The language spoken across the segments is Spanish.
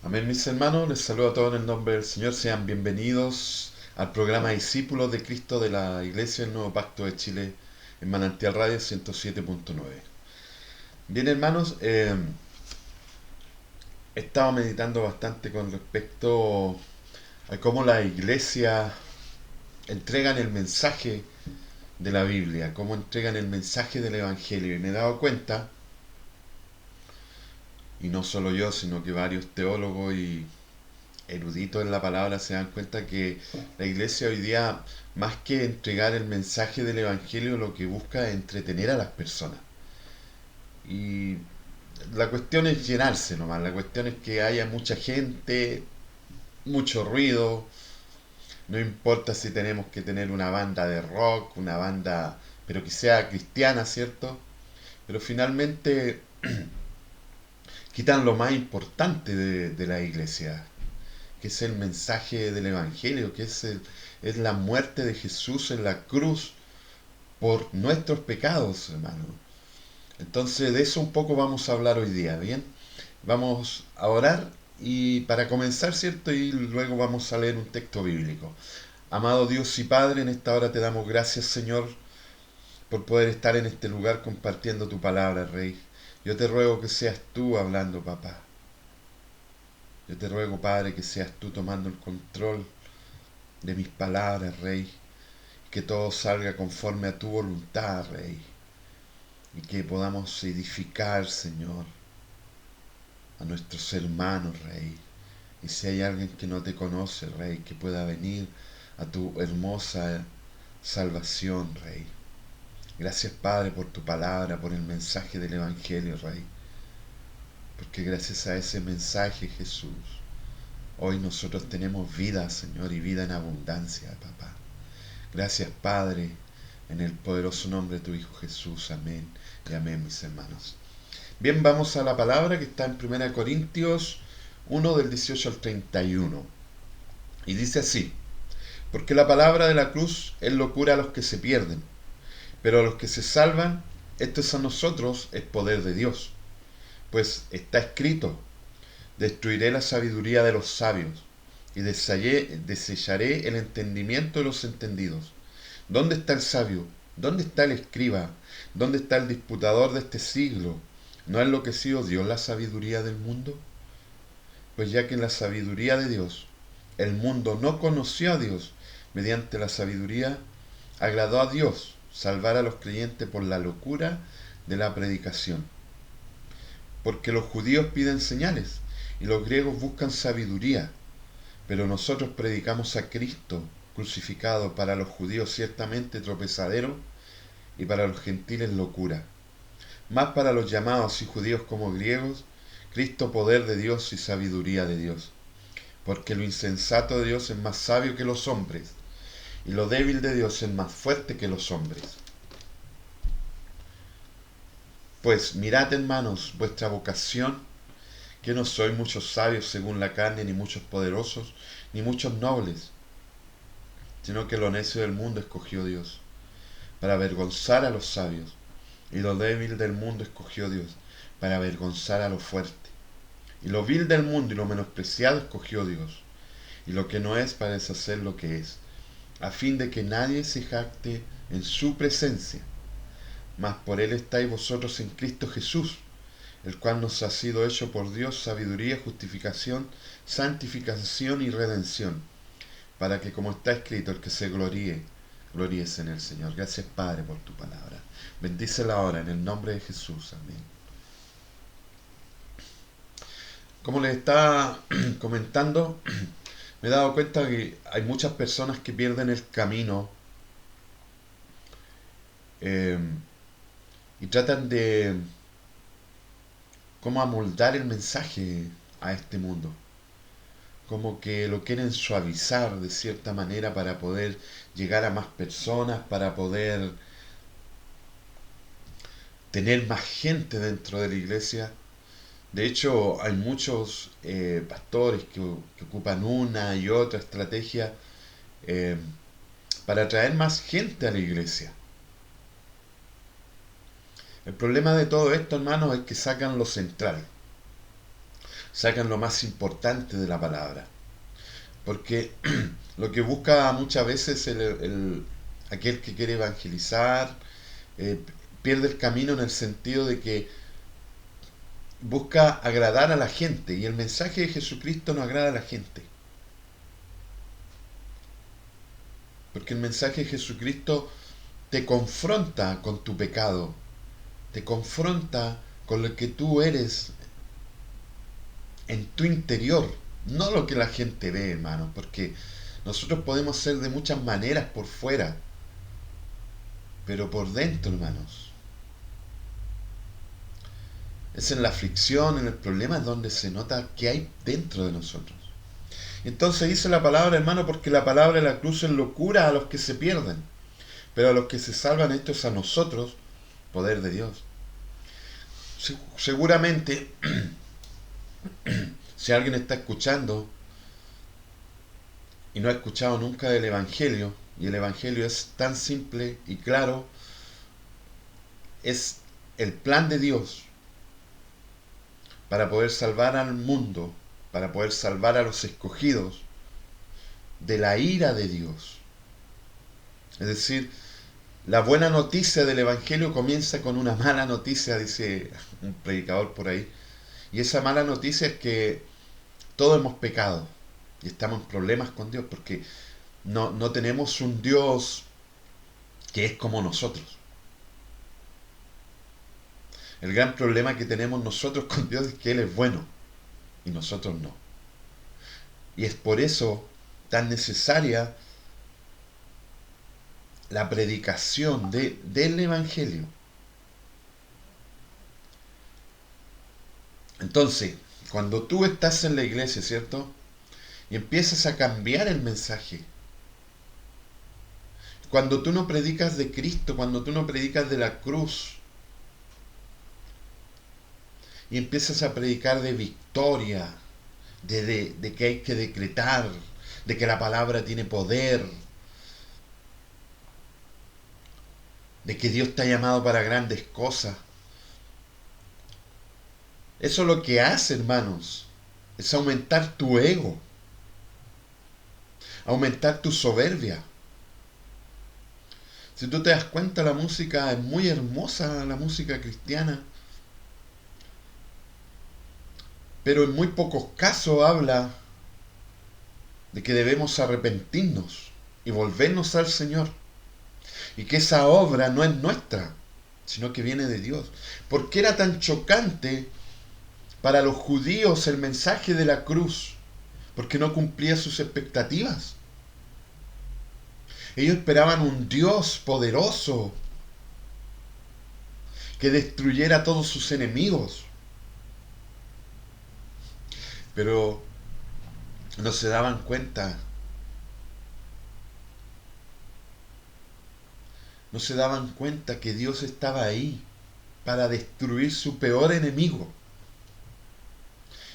Amén, mis hermanos, les saludo a todos en el nombre del Señor. Sean bienvenidos al programa Discípulos de Cristo de la Iglesia del Nuevo Pacto de Chile en Manantial Radio 107.9. Bien, hermanos, he estado meditando bastante con respecto a cómo la iglesia entregan el mensaje de la Biblia, cómo entregan el mensaje del Evangelio. Y me he dado cuenta, y no solo yo, sino que varios teólogos y eruditos en la palabra se dan cuenta que la iglesia hoy día, más que entregar el mensaje del Evangelio, lo que busca es entretener a las personas. Y la cuestión es llenarse nomás, la cuestión es que haya mucha gente, mucho ruido, no importa si tenemos que tener una banda de rock, una banda, pero que sea cristiana, ¿cierto? Pero finalmente quitan lo más importante de la iglesia, que es el mensaje del Evangelio, es la muerte de Jesús en la cruz por nuestros pecados, hermano. Entonces de eso un poco vamos a hablar hoy día, ¿bien? Vamos a orar y para comenzar, ¿cierto? Y luego vamos a leer un texto bíblico. Amado Dios y Padre, en esta hora te damos gracias, Señor, por poder estar en este lugar compartiendo tu palabra, Rey. Yo te ruego que seas tú hablando, papá. Yo te ruego, Padre, que seas tú tomando el control de mis palabras, Rey. Que todo salga conforme a tu voluntad, Rey. Y que podamos edificar, Señor, a nuestros hermanos, Rey. Y si hay alguien que no te conoce, Rey, que pueda venir a tu hermosa salvación, Rey. Gracias, Padre, por tu palabra, por el mensaje del Evangelio, Rey. Porque gracias a ese mensaje, Jesús, hoy nosotros tenemos vida, Señor, y vida en abundancia, papá. Gracias, Padre, en el poderoso nombre de tu Hijo Jesús. Amén y amén, mis hermanos. Bien, vamos a la palabra que está en 1 Corintios 1 del 18 al 31. Y dice así: porque la palabra de la cruz es locura a los que se pierden, pero a los que se salvan, esto es a nosotros, es poder de Dios. Pues está escrito: destruiré la sabiduría de los sabios y desellaré el entendimiento de los entendidos. ¿Dónde está el sabio? ¿Dónde está el escriba? ¿Dónde está el disputador de este siglo? ¿No ha enloquecido Dios la sabiduría del mundo? Pues ya que en la sabiduría de Dios el mundo no conoció a Dios, mediante la sabiduría agradó a Dios salvar a los creyentes por la locura de la predicación. Porque los judíos piden señales y los griegos buscan sabiduría, pero nosotros predicamos a Cristo crucificado, para los judíos ciertamente tropezadero y para los gentiles locura. Más para los llamados y judíos como griegos, Cristo poder de Dios y sabiduría de Dios. Porque lo insensato de Dios es más sabio que los hombres, y lo débil de Dios es más fuerte que los hombres. Pues mirad, hermanos, vuestra vocación, que no sois muchos sabios según la carne, ni muchos poderosos, ni muchos nobles, sino que lo necio del mundo escogió Dios, para avergonzar a los sabios, y lo débil del mundo escogió Dios, para avergonzar a lo fuerte. Y lo vil del mundo y lo menospreciado escogió Dios, y lo que no es para deshacer lo que es, a fin de que nadie se jacte en su presencia. Mas por él estáis vosotros en Cristo Jesús, el cual nos ha sido hecho por Dios sabiduría, justificación, santificación y redención, para que, como está escrito, el que se gloríe, gloríese en el Señor. Gracias, Padre, por tu palabra. Bendícela ahora en el nombre de Jesús. Amén. Como les estaba comentando, me he dado cuenta que hay muchas personas que pierden el camino, eh, y tratan de cómo amoldar el mensaje a este mundo. Como que lo quieren suavizar de cierta manera para poder llegar a más personas, para poder tener más gente dentro de la iglesia. De hecho, hay muchos pastores que ocupan una y otra estrategia eh, para atraer más gente a la iglesia. El problema de todo esto, hermanos, es que sacan lo central. sacan lo más importante de la palabra. Porque lo que busca muchas veces aquel que quiere evangelizar, eh, pierde el camino en el sentido de que busca agradar a la gente, y el mensaje de Jesucristo no agrada a la gente. Porque el mensaje de Jesucristo te confronta con tu pecado, te confronta con lo que tú eres en tu interior, no lo que la gente ve, hermano, porque nosotros podemos ser de muchas maneras por fuera, pero por dentro, hermanos, es en la aflicción, en el problema, es donde se nota que hay dentro de nosotros. Entonces dice la palabra, hermano, porque la palabra de la cruz es locura a los que se pierden, pero a los que se salvan, esto es a nosotros, poder de Dios. Seguramente, si alguien está escuchando y no ha escuchado nunca del Evangelio, y el Evangelio es tan simple y claro, es el plan de Dios para poder salvar al mundo, para poder salvar a los escogidos de la ira de Dios. Es decir, la buena noticia del Evangelio comienza con una mala noticia, dice un predicador por ahí. Y esa mala noticia es que todos hemos pecado y estamos en problemas con Dios porque no tenemos un Dios que es como nosotros. El gran problema que tenemos nosotros con Dios es que Él es bueno y nosotros no. Y es por eso tan necesaria la predicación del Evangelio. Entonces, cuando tú estás en la iglesia, ¿cierto? Y empiezas a cambiar el mensaje. Cuando tú no predicas de Cristo, cuando tú no predicas de la cruz, y empiezas a predicar de victoria, de que hay que decretar, de que la palabra tiene poder, de que Dios te ha llamado para grandes cosas. Eso lo que hace, hermanos, es aumentar tu ego, aumentar tu soberbia. Si tú te das cuenta, la música es muy hermosa, la música cristiana, pero en muy pocos casos habla de que debemos arrepentirnos y volvernos al Señor, y que esa obra no es nuestra, sino que viene de Dios. ¿Por qué era tan chocante para los judíos el mensaje de la cruz? Porque no cumplía sus expectativas. Ellos esperaban un Dios poderoso que destruyera a todos sus enemigos. Pero no se daban cuenta. No se daban cuenta que Dios estaba ahí para destruir su peor enemigo.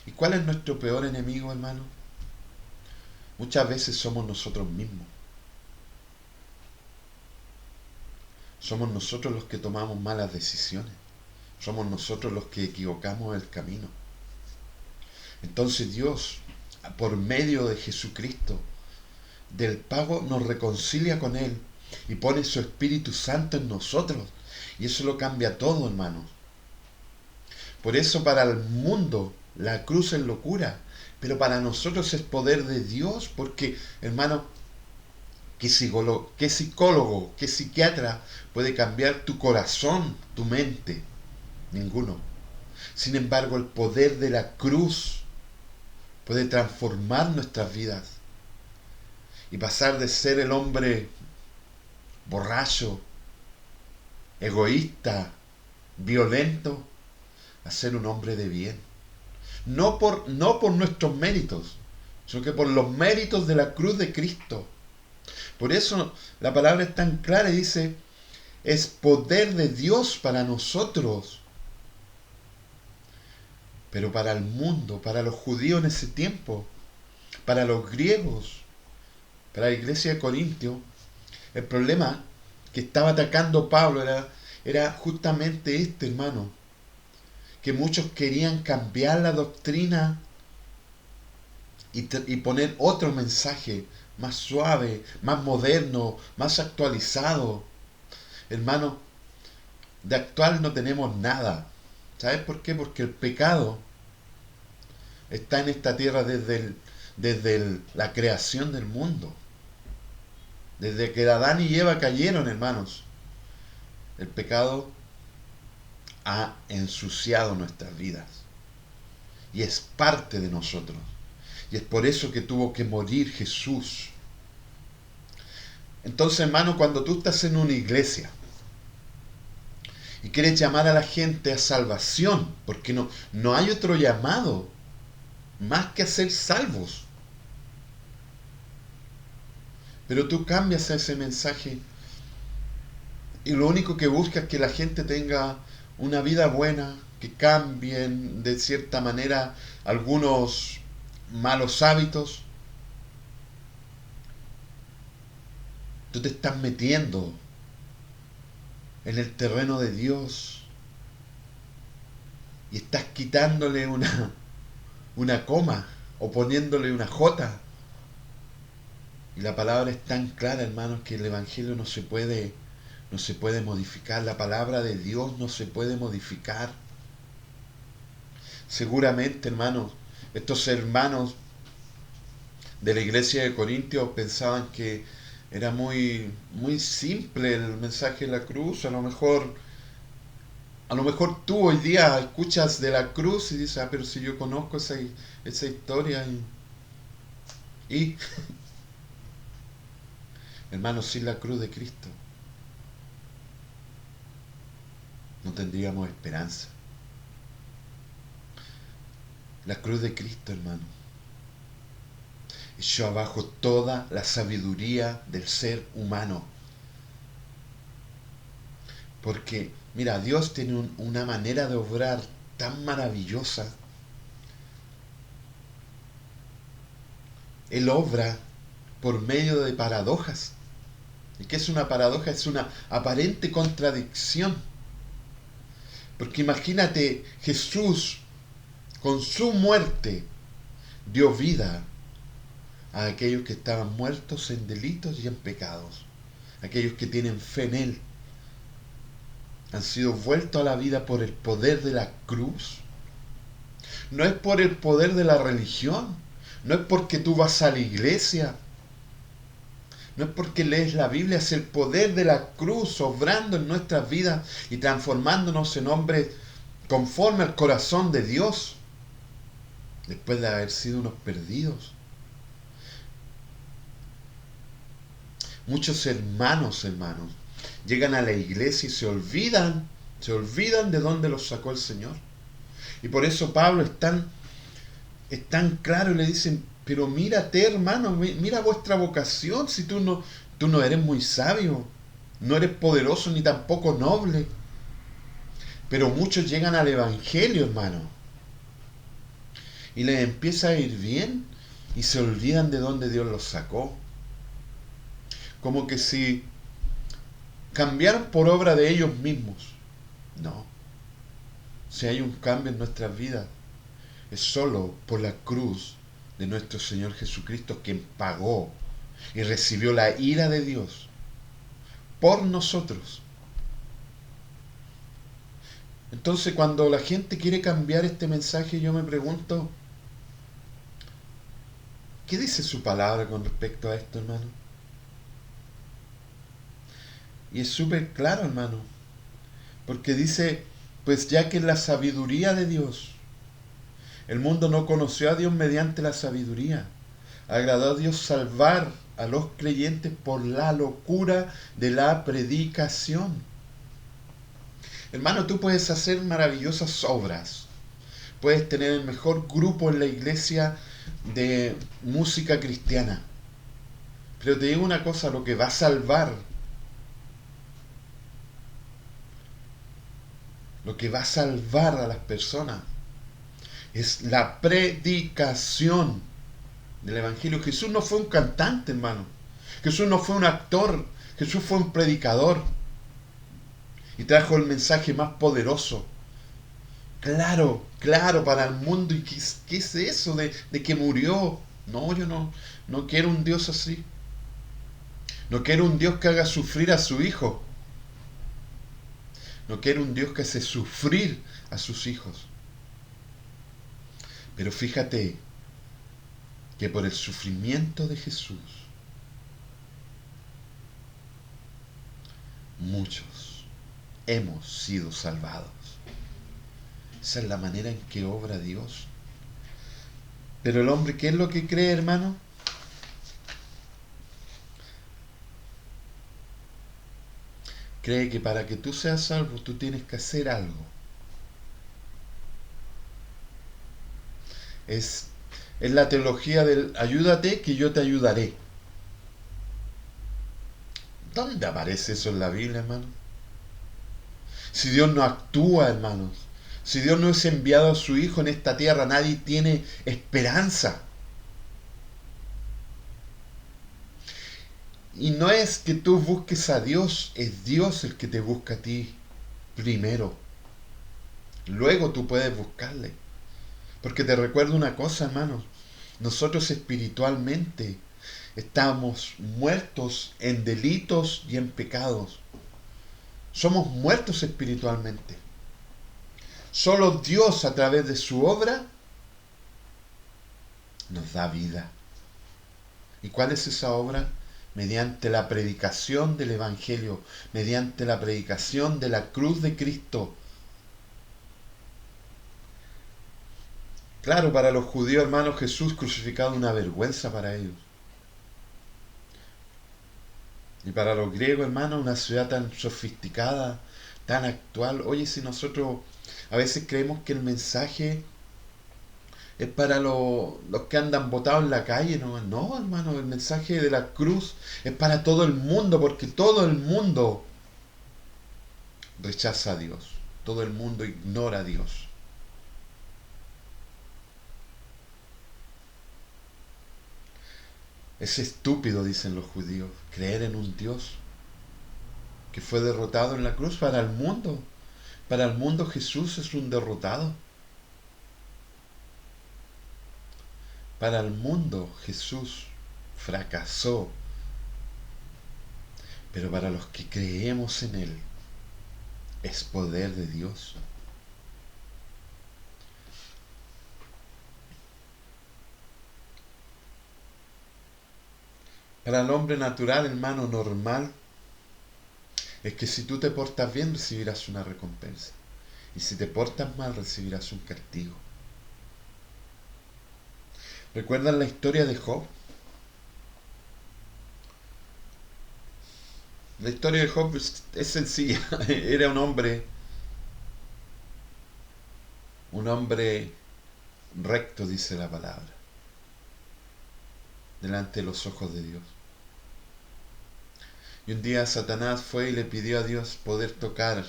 ¿Y cuál es nuestro peor enemigo, hermano? Muchas veces somos nosotros mismos. Somos nosotros los que tomamos malas decisiones. Somos nosotros los que equivocamos el camino. Entonces Dios, por medio de Jesucristo, del pago, nos reconcilia con Él y pone su Espíritu Santo en nosotros. Y eso lo cambia todo, hermanos. Por eso para el mundo la cruz es locura, pero para nosotros es poder de Dios, porque, hermano, ¿qué psicólogo, qué psiquiatra puede cambiar tu corazón, tu mente? Ninguno. Sin embargo, el poder de la cruz puede transformar nuestras vidas y pasar de ser el hombre borracho, egoísta, violento, a ser un hombre de bien. No por nuestros méritos, sino que por los méritos de la cruz de Cristo. Por eso la palabra es tan clara y dice, es poder de Dios para nosotros. Pero para el mundo, para los judíos en ese tiempo, para los griegos, para la iglesia de Corintio, el problema que estaba atacando Pablo era justamente este, hermano, que muchos querían cambiar la doctrina y poner otro mensaje más suave, más moderno, más actualizado. Hermano, de actual no tenemos nada. ¿Sabes por qué? Porque el pecado está en esta tierra desde la creación del mundo. Desde que Adán y Eva cayeron, hermanos, el pecado ha ensuciado nuestras vidas. Y es parte de nosotros. Y es por eso que tuvo que morir Jesús. Entonces, hermano, cuando tú estás en una iglesia y quieres llamar a la gente a salvación, porque no hay otro llamado más que a ser salvos. Pero tú cambias ese mensaje y lo único que buscas es que la gente tenga una vida buena, que cambien de cierta manera algunos malos hábitos. Tú te estás metiendo en el terreno de Dios y estás quitándole una coma o poniéndole una jota. Y la palabra es tan clara, hermanos, que el Evangelio no se puede modificar. La palabra de Dios no se puede modificar. Seguramente, hermanos, estos hermanos de la iglesia de Corintios pensaban que era muy simple el mensaje de la cruz. A lo mejor tú hoy día escuchas de la cruz y dices, pero si yo conozco esa historia y hermanos, sin la cruz de Cristo no tendríamos esperanza. La cruz de Cristo, hermano, echó abajo toda la sabiduría del ser humano. Porque, mira, Dios tiene una manera de obrar tan maravillosa. Él obra por medio de paradojas. ¿Y qué es una paradoja? Es una aparente contradicción. Porque imagínate, Jesús con su muerte dio vida a aquellos que estaban muertos en delitos y en pecados. Aquellos que tienen fe en Él han sido vueltos a la vida por el poder de la cruz. No es por el poder de la religión, no es porque tú vas a la iglesia, no es porque lees la Biblia, es el poder de la cruz obrando en nuestras vidas y transformándonos en hombres conforme al corazón de Dios, después de haber sido unos perdidos. Muchos hermanos, llegan a la iglesia y se olvidan de dónde los sacó el Señor. Y por eso Pablo es tan claro y le dicen, pero mírate, hermano, mira vuestra vocación, si tú no eres muy sabio, no eres poderoso ni tampoco noble. Pero muchos llegan al Evangelio, hermano, y les empieza a ir bien y se olvidan de dónde Dios los sacó. Como que si cambiaron por obra de ellos mismos. No. Si hay un cambio en nuestras vidas, es solo por la cruz de nuestro Señor Jesucristo, quien pagó y recibió la ira de Dios por nosotros. Entonces, cuando la gente quiere cambiar este mensaje, yo me pregunto, ¿qué dice su palabra con respecto a esto, hermano? Y es súper claro, hermano, porque dice, pues ya que la sabiduría de Dios, el mundo no conoció a Dios mediante la sabiduría, agradó a Dios salvar a los creyentes por la locura de la predicación. Hermano, tú puedes hacer maravillosas obras, puedes tener el mejor grupo en la iglesia de música cristiana, pero te digo una cosa, lo que va a salvar, a las personas es la predicación del Evangelio. Jesús no fue un cantante, hermano. Jesús no fue un actor. Jesús fue un predicador. Y trajo el mensaje más poderoso. Claro, para el mundo. ¿Y qué es eso de que murió? No, yo no quiero un Dios así. No quiero un Dios que haga sufrir a su hijo. No quiero un Dios que hace sufrir a sus hijos. Pero fíjate que por el sufrimiento de Jesús, muchos hemos sido salvados. Esa es la manera en que obra Dios. Pero el hombre, ¿qué es lo que cree, hermano? Cree que para que tú seas salvo, tú tienes que hacer algo. Es, es la teología del ayúdate que yo te ayudaré. ¿Dónde aparece eso en la Biblia, hermano? Si Dios no actúa, hermanos, si Dios no es enviado a su Hijo en esta tierra, nadie tiene esperanza. Y no es que tú busques a Dios, es Dios el que te busca a ti primero. Luego tú puedes buscarle. Porque te recuerdo una cosa, hermanos, nosotros espiritualmente estamos muertos en delitos y en pecados. Somos muertos espiritualmente. Solo Dios a través de su obra nos da vida. ¿Y cuál es esa obra? Mediante la predicación del Evangelio, mediante la predicación de la cruz de Cristo. Claro, para los judíos, hermanos, Jesús crucificado una vergüenza para ellos. Y para los griegos, hermanos, una ciudad tan sofisticada, tan actual. Oye, si nosotros a veces creemos que el mensaje es para los que andan botados en la calle, no, no, hermano, el mensaje de la cruz es para todo el mundo, porque todo el mundo rechaza a Dios, todo el mundo ignora a Dios. Es estúpido, dicen los judíos, creer en un Dios que fue derrotado en la cruz para el mundo. Para el mundo Jesús es un derrotado. Para el mundo Jesús fracasó. Pero para los que creemos en Él es poder de Dios. Para el hombre natural, hermano, normal, es que si tú te portas bien recibirás una recompensa. Y si te portas mal recibirás un castigo. ¿Recuerdan la historia de Job? La historia de Job es sencilla. Era un hombre recto, dice la palabra, delante de los ojos de Dios. Y un día Satanás fue y le pidió a Dios poder tocar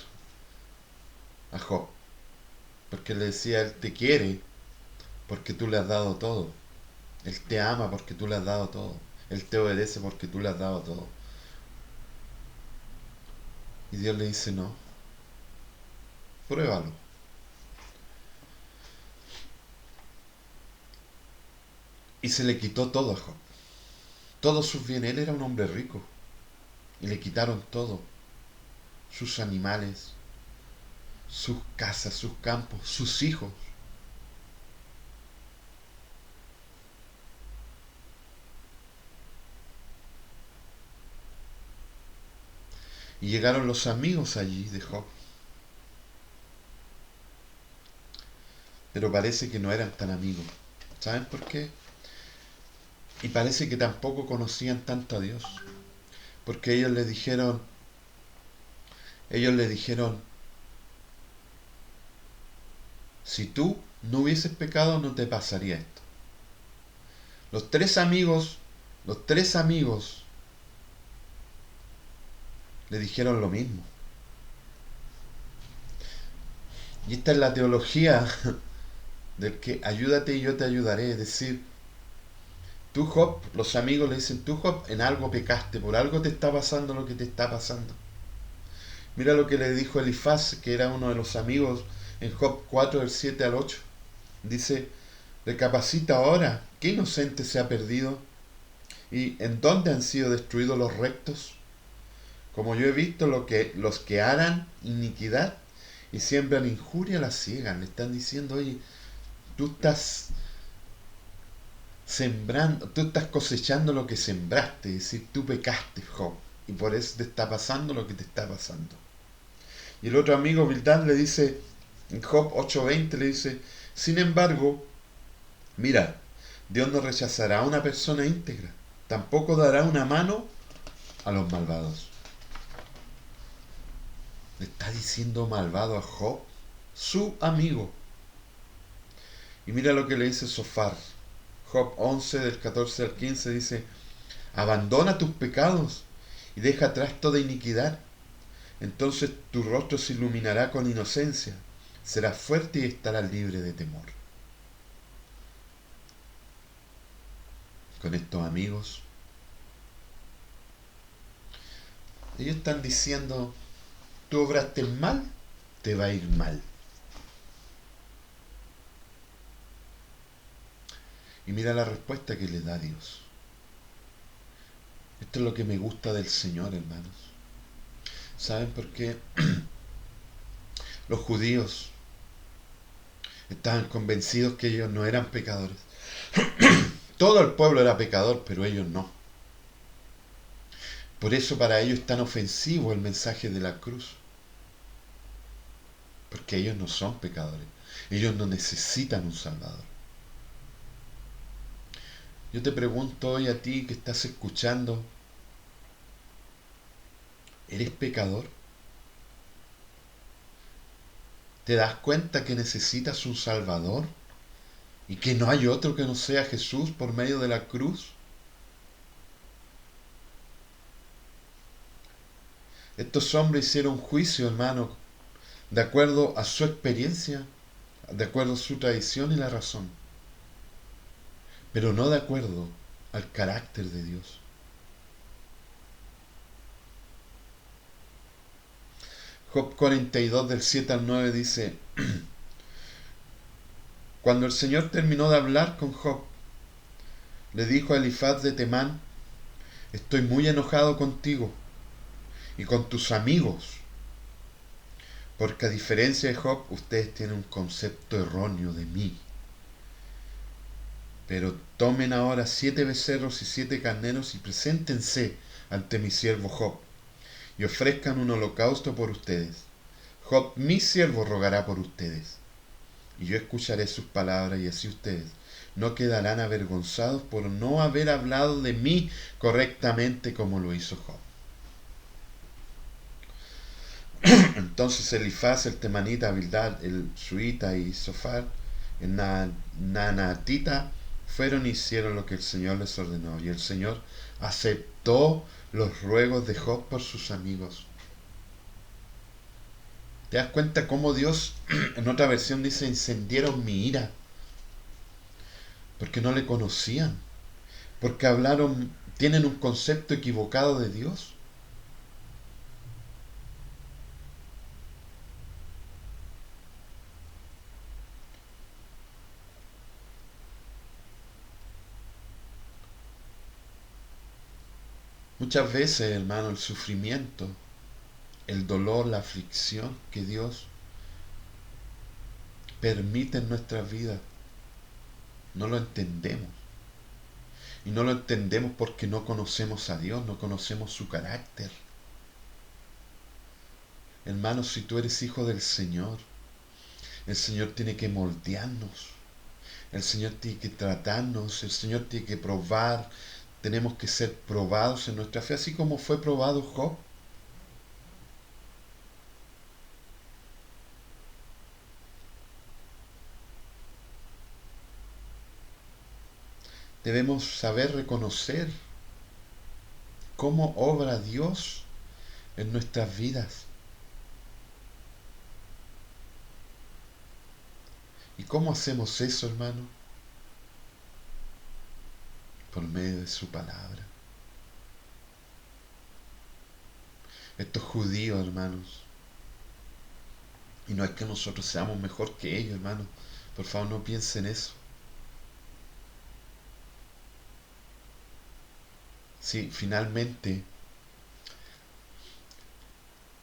a Job, porque le decía, Él te quiere porque tú le has dado todo. Él te ama porque tú le has dado todo. Él te obedece porque tú le has dado todo. Y Dios le dice, no, pruébalo. Y se le quitó todo a Job. Todos sus bienes. Él era un hombre rico. Y le quitaron todo. Sus animales, sus casas, sus campos, sus hijos. Y llegaron los amigos allí de Job. Pero parece que no eran tan amigos. ¿Saben por qué? Y parece que tampoco conocían tanto a Dios. Porque ellos le dijeron, si tú no hubieses pecado no te pasaría esto. Los tres amigos le dijeron lo mismo. Y esta es la teología del que ayúdate y yo te ayudaré. Es decir, tú Job, los amigos le dicen, tú Job, en algo pecaste, por algo te está pasando lo que te está pasando. Mira lo que le dijo Elifaz, que era uno de los amigos, en Job 4, del 7 al 8. Dice, Recapacita ahora, ¿qué inocente se ha perdido? ¿Y en dónde han sido destruidos los rectos? Como yo he visto los que harán iniquidad y siembran injuria la ciegan. Le están diciendo, oye, tú estás sembrando, tú estás cosechando lo que sembraste, es decir, tú pecaste, Job, y por eso te está pasando lo que te está pasando. Y el otro amigo, Bildad, le dice, en Job 8:20 le dice, sin embargo, mira, Dios no rechazará a una persona íntegra, tampoco dará una mano a los malvados. Le está diciendo malvado a Job, su amigo. Y mira lo que le dice Sofar. Job 11 del 14 al 15 dice, abandona tus pecados y deja atrás toda iniquidad. Entonces tu rostro se iluminará con inocencia, serás fuerte y estarás libre de temor. Con estos amigos, ellos están diciendo, tú obraste mal, te va a ir mal. Y mira la respuesta que le da Dios. Esto es lo que me gusta del Señor, hermanos. ¿Saben por qué? Los judíos estaban convencidos que ellos no eran pecadores. Todo el pueblo era pecador, pero ellos no. Por eso para ellos es tan ofensivo el mensaje de la cruz. Porque ellos no son pecadores. Ellos no necesitan un Salvador. Yo te pregunto hoy a ti que estás escuchando, ¿eres pecador? ¿Te das cuenta que necesitas un Salvador? ¿Y que no hay otro que no sea Jesús por medio de la cruz? Estos hombres hicieron juicio, hermano, de acuerdo a su experiencia, de acuerdo a su tradición y la razón, pero no de acuerdo al carácter de Dios. Job 42 del 7 al 9 dice, cuando el Señor terminó de hablar con Job, le dijo a Elifaz de Temán, estoy muy enojado contigo y con tus amigos, porque a diferencia de Job, ustedes tienen un concepto erróneo de mí. Pero tomen ahora 7 becerros y 7 carneros y preséntense ante mi siervo Job, y ofrezcan un holocausto por ustedes. Job, mi siervo, rogará por ustedes, y yo escucharé sus palabras, y así ustedes no quedarán avergonzados por no haber hablado de mí correctamente como lo hizo Job. Entonces Elifaz, el temanita, Bildad, el suita y Sofar, el nanatita, fueron y hicieron lo que el Señor les ordenó. Y el Señor aceptó los ruegos de Job por sus amigos. ¿Te das cuenta cómo Dios, en otra versión dice, encendieron mi ira? Porque no le conocían. Porque hablaron, tienen un concepto equivocado de Dios. Muchas veces, hermano, el sufrimiento, el dolor, la aflicción que Dios permite en nuestras vidas, no lo entendemos. Y no lo entendemos porque no conocemos a Dios, no conocemos su carácter. Hermanos, si tú eres hijo del Señor, el Señor tiene que moldearnos, el Señor tiene que tratarnos, el Señor tiene que probar, tenemos que ser probados en nuestra fe, así como fue probado Job. Debemos saber reconocer cómo obra Dios en nuestras vidas. ¿Y cómo hacemos eso, hermano? Por medio de su palabra. Estos judíos, hermanos, y no es que nosotros seamos mejor que ellos, hermanos, por favor no piensen eso. Sí, finalmente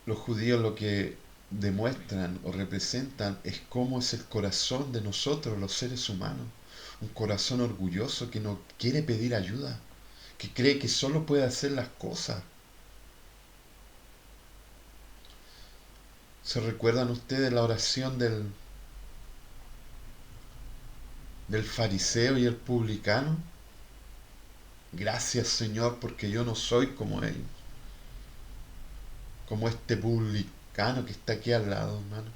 los judíos lo que demuestran o representan es cómo es el corazón de nosotros, los seres humanos. Un corazón orgulloso que no quiere pedir ayuda, que cree que solo puede hacer las cosas. ¿Se recuerdan ustedes la oración del fariseo y el publicano? Gracias, Señor, porque yo no soy como ellos, como este publicano que está aquí al lado, hermano.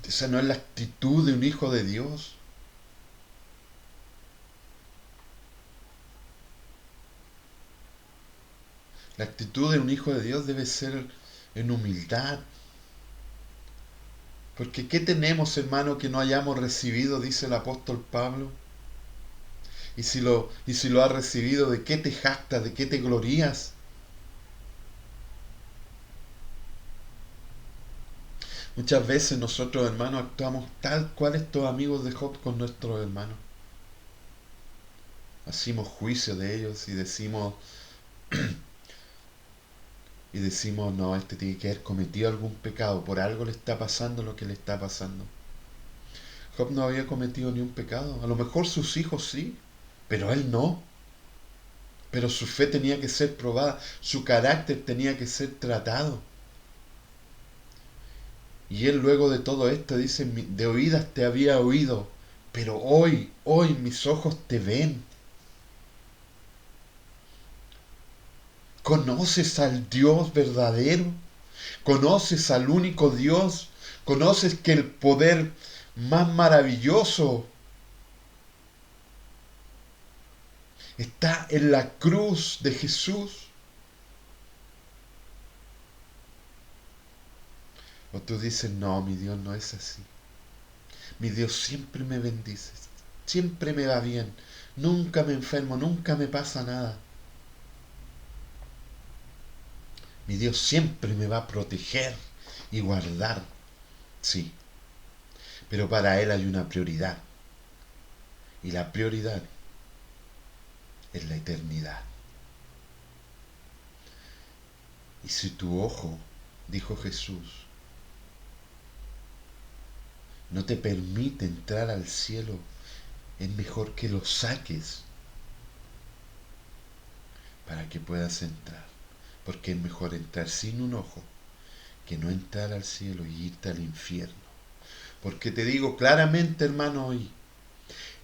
Esa no es la actitud de un hijo de Dios. La actitud de un hijo de Dios debe ser en humildad. Porque ¿qué tenemos, hermano, que no hayamos recibido? Dice el apóstol Pablo. Y si lo has recibido, ¿de qué te jactas? ¿De qué te glorías? Muchas veces nosotros, hermanos, actuamos tal cual estos amigos de Job con nuestros hermanos. Hacemos juicio de ellos y decimos, no, este tiene que haber cometido algún pecado, por algo le está pasando lo que le está pasando. Job no había cometido ni un pecado, a lo mejor sus hijos sí, pero él no. Pero su fe tenía que ser probada, su carácter tenía que ser tratado. Y él luego de todo esto dice, de oídas te había oído, pero hoy mis ojos te ven. ¿Conoces al Dios verdadero? ¿Conoces al único Dios? ¿Conoces que el poder más maravilloso está en la cruz de Jesús? O tú dices, no, mi Dios no es así. Mi Dios siempre me bendice, siempre me va bien, nunca me enfermo, nunca me pasa nada. Mi Dios siempre me va a proteger y guardar. Sí, pero para Él hay una prioridad. Y la prioridad es la eternidad. Y si tu ojo, dijo Jesús, no te permite entrar al cielo, es mejor que lo saques para que puedas entrar. Porque es mejor entrar sin un ojo que no entrar al cielo y irte al infierno. Porque te digo claramente, hermano, hoy,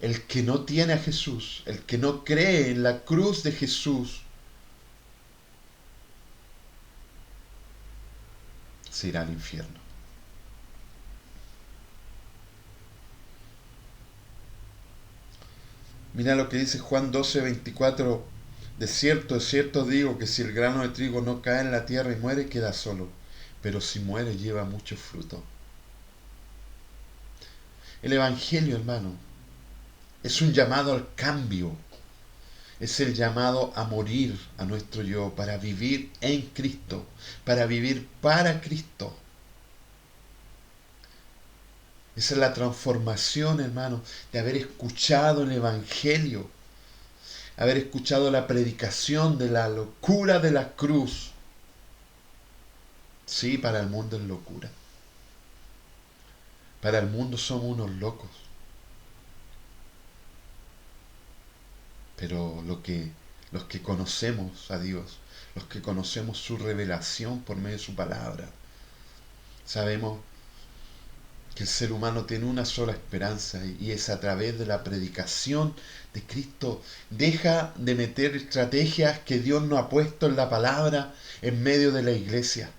el que no tiene a Jesús, el que no cree en la cruz de Jesús, se irá al infierno. Mira lo que dice Juan 12:24. De cierto digo que si el grano de trigo no cae en la tierra y muere, queda solo. Pero si muere, lleva mucho fruto. El Evangelio, hermano, es un llamado al cambio. Es el llamado a morir a nuestro yo para vivir en Cristo, para vivir para Cristo. Esa es la transformación, hermano, de haber escuchado el Evangelio, haber escuchado la predicación de la locura de la cruz. Sí, para el mundo es locura. Para el mundo somos unos locos. Pero los que conocemos a Dios, los que conocemos su revelación por medio de su palabra, sabemos que el ser humano tiene una sola esperanza y es a través de la predicación de Cristo. Deja de meter estrategias que Dios no ha puesto en la palabra en medio de la iglesia.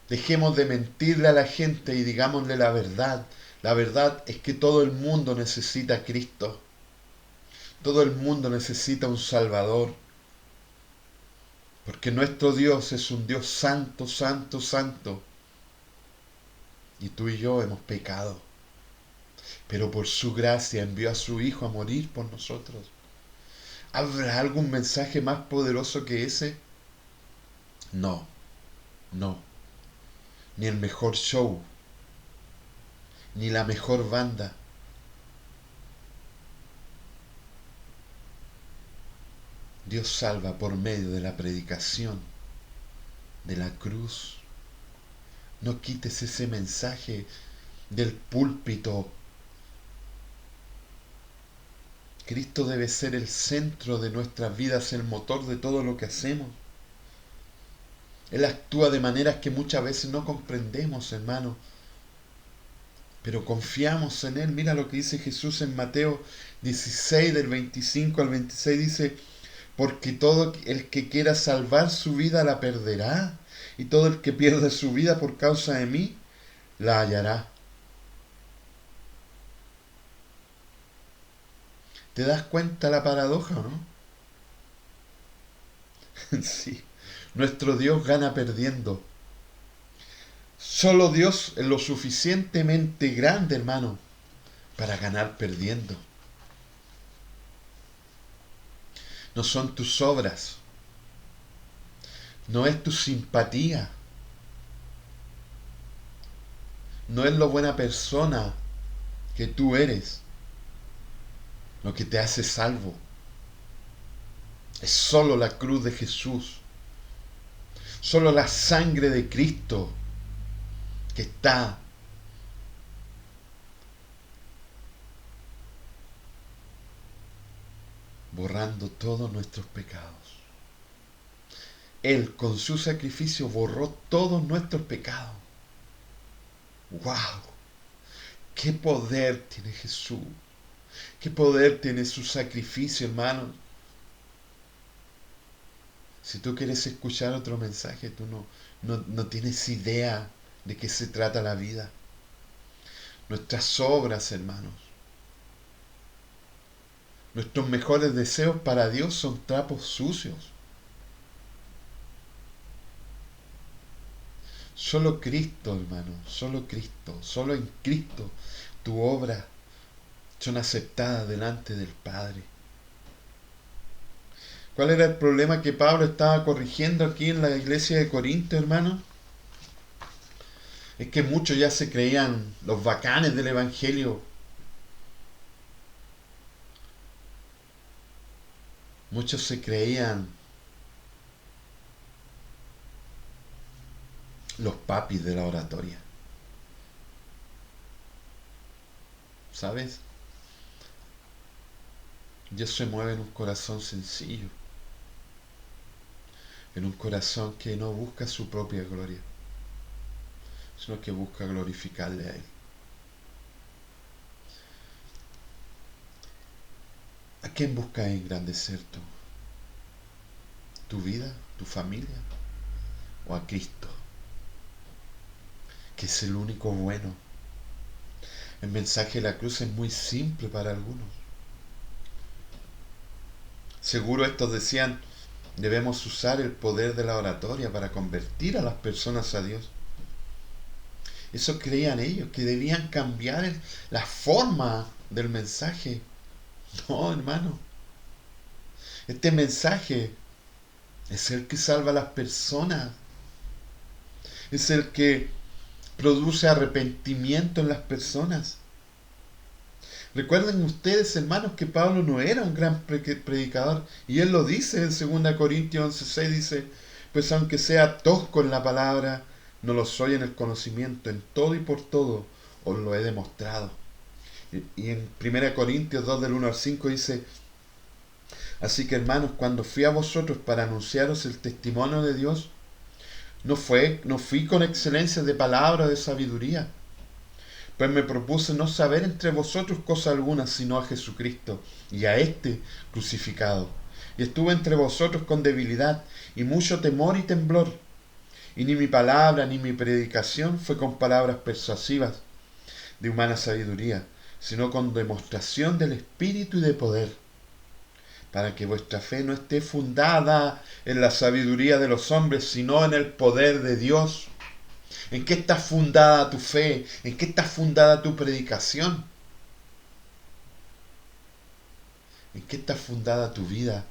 Dejemos de mentirle a la gente y digámosle la verdad. La verdad es que todo el mundo necesita a Cristo. Todo el mundo necesita un Salvador. Porque nuestro Dios es un Dios santo, santo, santo. Y tú y yo hemos pecado. Pero por su gracia envió a su Hijo a morir por nosotros. ¿Habrá algún mensaje más poderoso que ese? No, no. Ni el mejor show, ni la mejor banda. Dios salva por medio de la predicación de la cruz. No quites ese mensaje del púlpito. Cristo debe ser el centro de nuestras vidas, el motor de todo lo que hacemos. Él actúa de maneras que muchas veces no comprendemos, hermano, pero confiamos en Él. Mira lo que dice Jesús en Mateo 16, del 25 al 26, dice: porque todo el que quiera salvar su vida la perderá, y todo el que pierda su vida por causa de mí la hallará. ¿Te das cuenta la paradoja, o no? Sí, nuestro Dios gana perdiendo. Solo Dios es lo suficientemente grande, hermano, para ganar perdiendo. No son tus obras, no es tu simpatía, no es lo buena persona que tú eres lo que te hace salvo. Es solo la cruz de Jesús, solo la sangre de Cristo que está borrando todos nuestros pecados. Él con su sacrificio borró todos nuestros pecados. ¡Wow! ¡Qué poder tiene Jesús! ¡Qué poder tiene su sacrificio, hermano! Si tú quieres escuchar otro mensaje, tú no tienes idea de qué se trata la vida. Nuestras obras, hermanos, nuestros mejores deseos para Dios son trapos sucios. Solo Cristo, hermano, solo Cristo, solo en Cristo tu obra son aceptadas delante del Padre. ¿Cuál era el problema que Pablo estaba corrigiendo aquí en la iglesia de Corinto, hermano? Es que muchos ya se creían los bacanes del Evangelio. Muchos se creían los papis de la oratoria. ¿Sabes? Dios se mueve en un corazón sencillo, en un corazón que no busca su propia gloria, sino que busca glorificarle a Él. ¿A quién buscas engrandecer tú? ¿Tu vida? ¿Tu familia? ¿O a Cristo, que es el único bueno? El mensaje de la cruz es muy simple para algunos. Seguro estos decían: debemos usar el poder de la oratoria para convertir a las personas a Dios. Eso creían ellos, que debían cambiar la forma del mensaje. No, hermano. Este mensaje es el que salva a las personas. Es el que produce arrepentimiento en las personas. Recuerden ustedes, hermanos, que Pablo no era un gran predicador. Y él lo dice en 2 Corintios 11:6, dice: pues aunque sea tosco en la palabra, no lo soy en el conocimiento, en todo y por todo os lo he demostrado. Y en 1 Corintios 2, del 1 al 5 dice: así que, hermanos, cuando fui a vosotros para anunciaros el testimonio de Dios, no fui con excelencia de palabra o de sabiduría, pues me propuse no saber entre vosotros cosa alguna, sino a Jesucristo y a éste crucificado. Y estuve entre vosotros con debilidad y mucho temor y temblor. Y ni mi palabra ni mi predicación fue con palabras persuasivas de humana sabiduría, sino con demostración del Espíritu y de poder, para que vuestra fe no esté fundada en la sabiduría de los hombres, sino en el poder de Dios. ¿En qué está fundada tu fe? ¿En qué está fundada tu predicación? ¿En qué está fundada tu vida?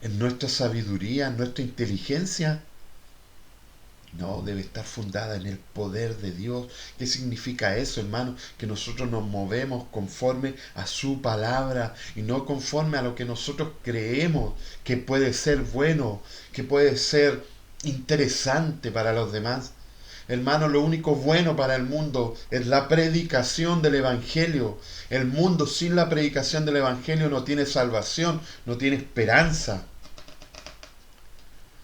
¿En nuestra sabiduría? ¿En nuestra inteligencia? No, debe estar fundada en el poder de Dios. ¿Qué significa eso, hermano? Que nosotros nos movemos conforme a su palabra y no conforme a lo que nosotros creemos que puede ser bueno, que puede ser interesante para los demás. Hermano, lo único bueno para el mundo es la predicación del Evangelio. El mundo sin la predicación del Evangelio no tiene salvación, no tiene esperanza.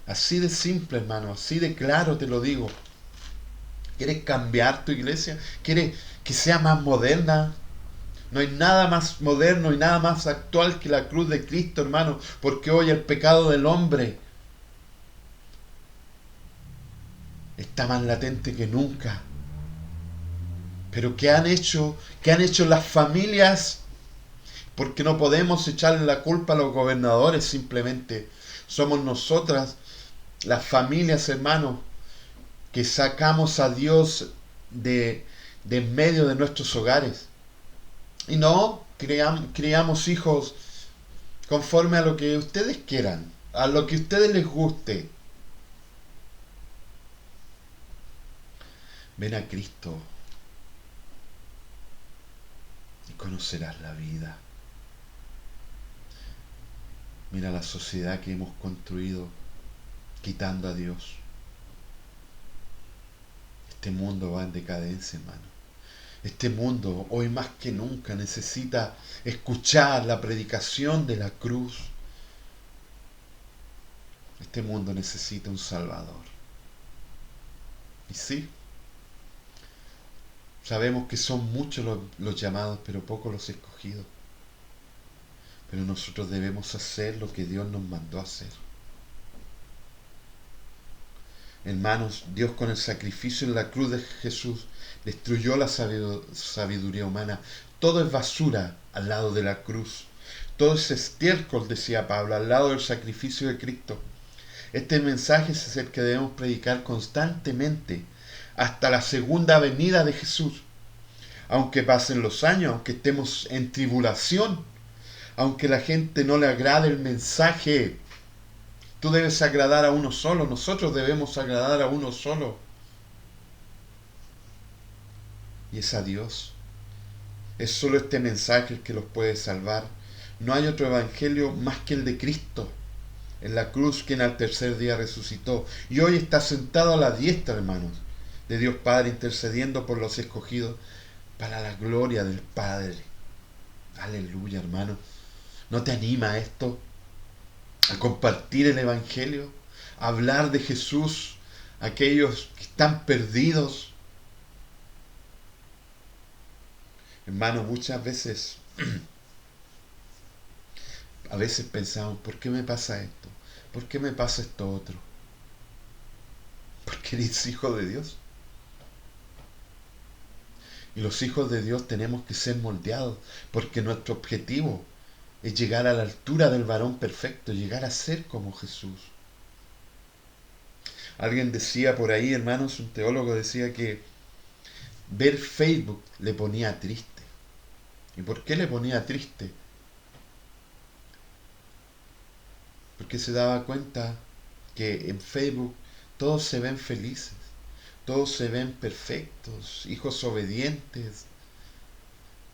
Así de simple, hermano, así de claro te lo digo. ¿Quieres cambiar tu iglesia? ¿Quieres que sea más moderna? No hay nada más moderno y nada más actual que la cruz de Cristo, hermano, porque hoy el pecado del hombre está más latente que nunca. Pero ¿qué han hecho? ¿Qué han hecho las familias? Porque no podemos echarle la culpa a los gobernadores simplemente. Somos nosotras, las familias, hermanos, que sacamos a Dios de en medio de nuestros hogares. Y no criamos hijos conforme a lo que ustedes quieran, a lo que a ustedes les guste. Ven a Cristo y conocerás la vida. Mira la sociedad que hemos construido quitando a Dios. Este mundo va en decadencia, hermano. Este mundo hoy más que nunca necesita escuchar la predicación de la cruz. Este mundo necesita un Salvador. Y sí, sabemos que son muchos los llamados, pero pocos los escogidos. Pero nosotros debemos hacer lo que Dios nos mandó a hacer. Hermanos, Dios con el sacrificio en la cruz de Jesús destruyó la sabiduría humana. Todo es basura al lado de la cruz. Todo es estiércol, decía Pablo, al lado del sacrificio de Cristo. Este mensaje es el que debemos predicar constantemente hasta la segunda venida de Jesús. Aunque pasen los años, aunque estemos en tribulación, aunque la gente no le agrade el mensaje, tú debes agradar a uno solo, nosotros debemos agradar a uno solo. Y es a Dios. Es solo este mensaje el que los puede salvar. No hay otro evangelio más que el de Cristo, en la cruz, quien al tercer día resucitó. Y hoy está sentado a la diestra, hermanos, de Dios Padre, intercediendo por los escogidos para la gloria del Padre. Aleluya, hermano. ¿No te anima esto? A compartir el Evangelio, a hablar de Jesús a aquellos que están perdidos. Hermano, muchas veces, a veces pensamos, ¿por qué me pasa esto? ¿Por qué me pasa esto otro? Porque eres hijo de Dios. Y los hijos de Dios tenemos que ser moldeados, porque nuestro objetivo es llegar a la altura del varón perfecto, llegar a ser como Jesús. Alguien decía por ahí, hermanos, un teólogo decía que ver Facebook le ponía triste. ¿Y por qué le ponía triste? Porque se daba cuenta que en Facebook todos se ven felices, todos se ven perfectos, hijos obedientes,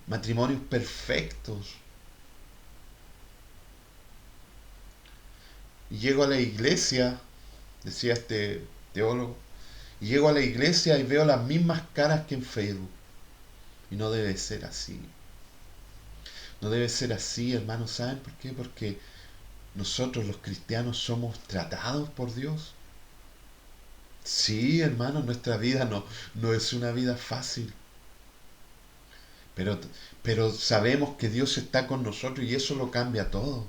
matrimonios perfectos. Y llego a la iglesia, decía este teólogo, y llego a la iglesia y veo las mismas caras que en Facebook. Y no debe ser así. No debe ser así, hermanos. ¿Saben por qué? Porque nosotros los cristianos somos tratados por Dios. Sí, hermanos, nuestra vida no es una vida fácil. Pero, pero sabemos que Dios está con nosotros y eso lo cambia todo.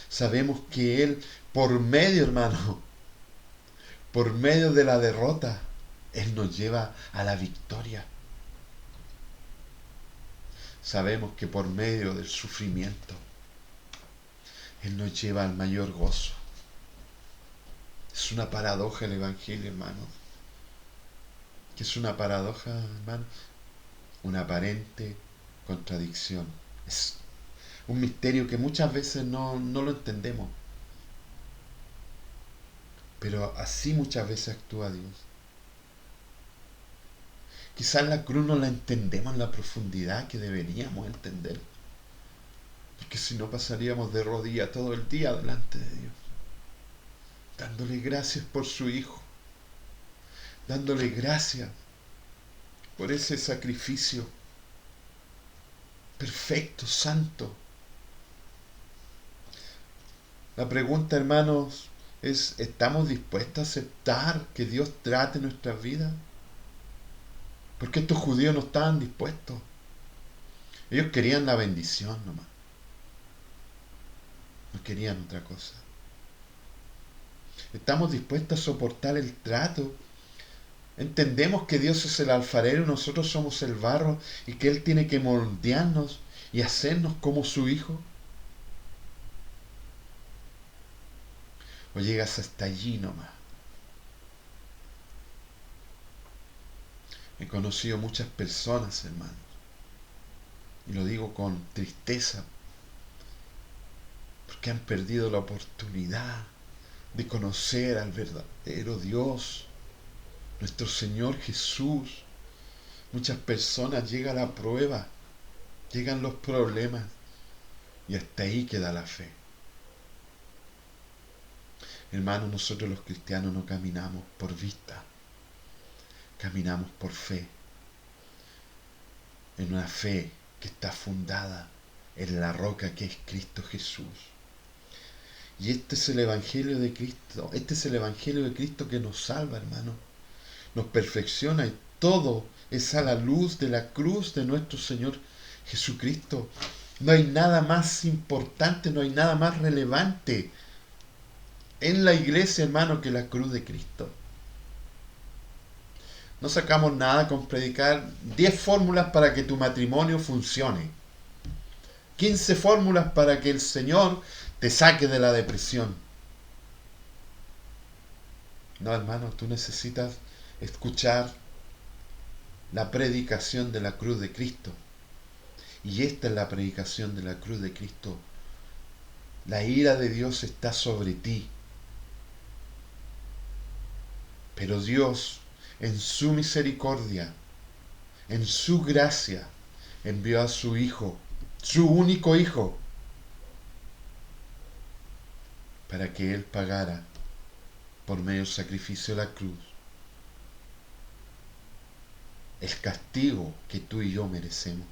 Sabemos que Él, por medio, hermano, por medio de la derrota, Él nos lleva a la victoria. Sabemos que por medio del sufrimiento, Él nos lleva al mayor gozo. Es una paradoja el Evangelio, hermanos. ¿Qué es una paradoja, hermanos? Una aparente contradicción. Es un misterio que muchas veces no lo entendemos. Pero así muchas veces actúa Dios. Quizás la cruz no la entendemos en la profundidad que deberíamos entender. Porque si no pasaríamos de rodillas todo el día delante de Dios, dándole gracias por su Hijo, dándole gracias por ese sacrificio perfecto, santo. La pregunta, hermanos, es, ¿estamos dispuestos a aceptar que Dios trate nuestras vidas? Porque estos judíos no estaban dispuestos. Ellos querían la bendición nomás. No querían otra cosa. ¿Estamos dispuestos a soportar el trato? ¿Entendemos que Dios es el alfarero y nosotros somos el barro y que Él tiene que moldearnos y hacernos como su Hijo? ¿O llegas hasta allí nomás? He conocido muchas personas, hermanos, y lo digo con tristeza, porque han perdido la oportunidad de conocer al verdadero Dios, nuestro Señor Jesús. Muchas personas llega la prueba, llegan los problemas, y hasta ahí queda la fe. Hermanos, nosotros los cristianos no caminamos por vista, caminamos por fe, en una fe que está fundada en la roca que es Cristo Jesús. Y este es el Evangelio de Cristo, este es el Evangelio de Cristo que nos salva, hermano, nos perfecciona, y todo es a la luz de la cruz de nuestro Señor Jesucristo. No hay nada más importante, no hay nada más relevante en la iglesia, hermano, que la cruz de Cristo. No sacamos nada con predicar 10 fórmulas para que tu matrimonio funcione, 15 fórmulas para que el Señor te saque de la depresión. No, hermano, tú necesitas escuchar la predicación de la cruz de Cristo. Y esta es la predicación de la cruz de Cristo. La ira de Dios está sobre ti. Pero Dios, en su misericordia, en su gracia, envió a su Hijo, su único Hijo, para que Él pagara por medio del sacrificio de la cruz el castigo que tú y yo merecemos.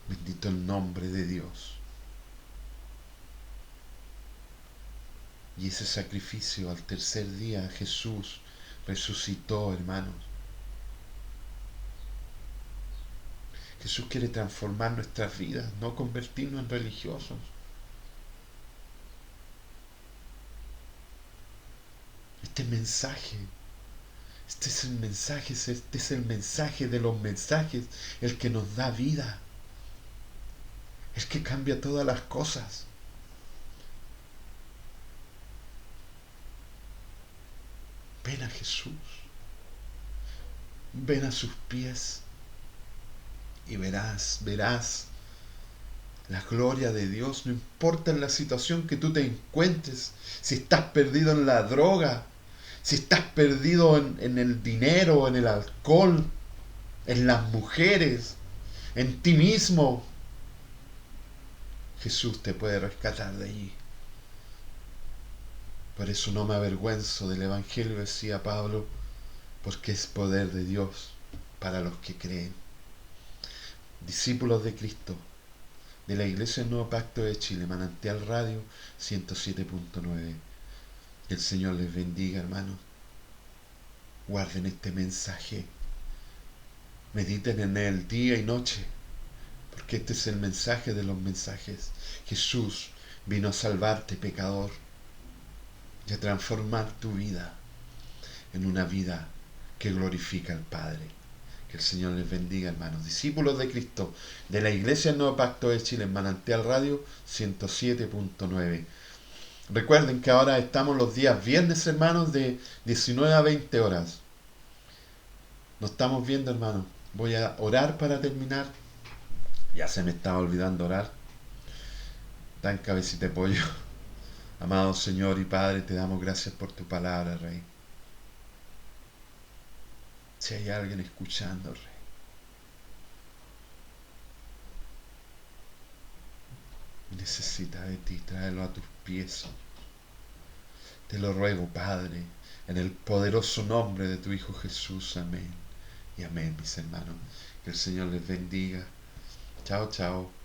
Bendito el nombre de Dios. Y ese sacrificio, al tercer día Jesús resucitó, hermanos. Jesús quiere transformar nuestras vidas, no convertirnos en religiosos. Este es el mensaje, este es el mensaje de los mensajes, el que nos da vida, el que cambia todas las cosas. Ven a Jesús, ven a sus pies y verás la gloria de Dios. No importa en la situación que tú te encuentres, si estás perdido en la droga, si estás perdido en el dinero, en el alcohol, en las mujeres, en ti mismo, Jesús te puede rescatar de allí. Por eso no me avergüenzo del Evangelio, decía Pablo, porque es poder de Dios para los que creen. Discípulos de Cristo, de la Iglesia del Nuevo Pacto de Chile, Manantial Radio 107.9. Que el Señor les bendiga, hermanos. Guarden este mensaje. Mediten en él día y noche, porque este es el mensaje de los mensajes. Jesús vino a salvarte, pecador, y a transformar tu vida en una vida que glorifica al Padre. Que el Señor les bendiga, hermanos. Discípulos de Cristo, de la Iglesia del Nuevo Pacto de Chile, en Manantial Radio 107.9. Recuerden que ahora estamos los días viernes, hermanos, de 19 a 20 horas. Nos estamos viendo, hermanos. Voy a orar para terminar. Ya se me estaba olvidando orar. Dan cabecita de pollo. Amado Señor y Padre, te damos gracias por tu palabra, Rey. Si hay alguien escuchando, Rey, necesita de ti, tráelo a tus pies. Te lo ruego, Padre, en el poderoso nombre de tu Hijo Jesús. Amén. Y amén, mis hermanos. Que el Señor les bendiga. Chao, chao.